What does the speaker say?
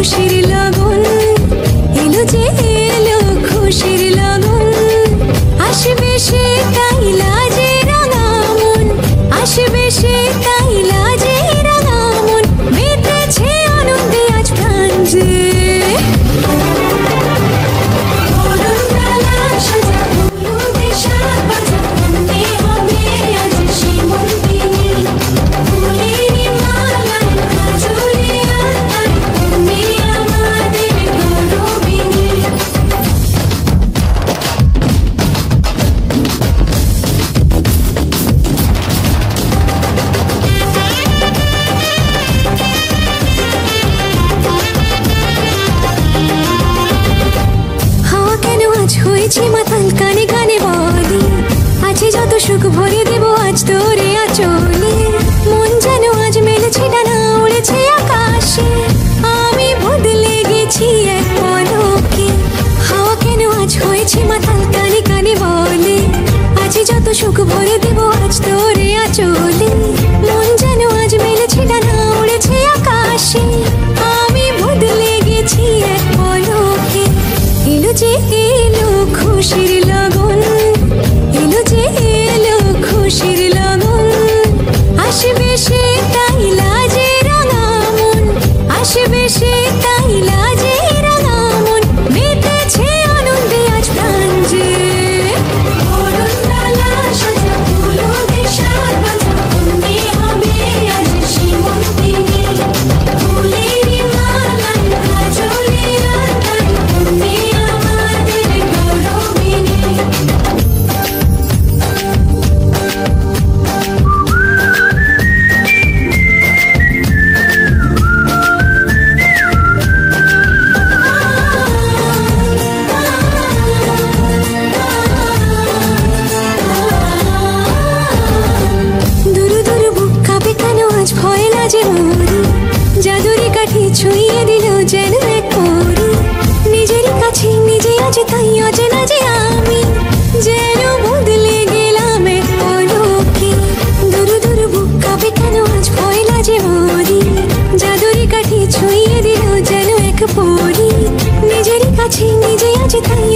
খুশির লগন এলো যে এলো খুশির লগন আসবে সে তাই লাজে রাঙা মন আসবে সে তাই লাজে রাঙা মন মেতেছে আনন্দে আজ প্রাণ যে মাতাল কানে কানে বলি আছে যত সুখ ভরে দেব আজ তোরে আচলে মন যেন আজ মেলেছে ডানা উড়েছে আকাশে আমি বদলে গেছি এক পলকে হাওয়া কেন আজ হয়েছে মাতাল কানে কানে বলে আছে যত সুখ ভরে দেব আজ তোরে আচলে মন যেন আজ মেলেছে ডানা উড়েছে আকাশে আমি বদলে গেছি এক পলকে এলো যে এলো খুশির লগন এলো যে এলো খুশির লগন আসবে সে তাই লাজে রাঙা মন আসবে সে তাই লাজে রাঙা মন মেতেছে আনন্দে আজ প্রাণ যে জাদুরি কাঠি ছুঁয়ে দিল যেন এক পরি নিজেরই কাছে নিজে আছে তাই অচেনা যে আমি যেন বদলে গেলাম এক পলকে দূর দূর বুক কাঁপে কেন আজ ভয় লাগে মরি জাদুরি কাঠি ছুঁয়ে দিল যেন এক পরি নিজেরই কাছে নিজে আছে তাই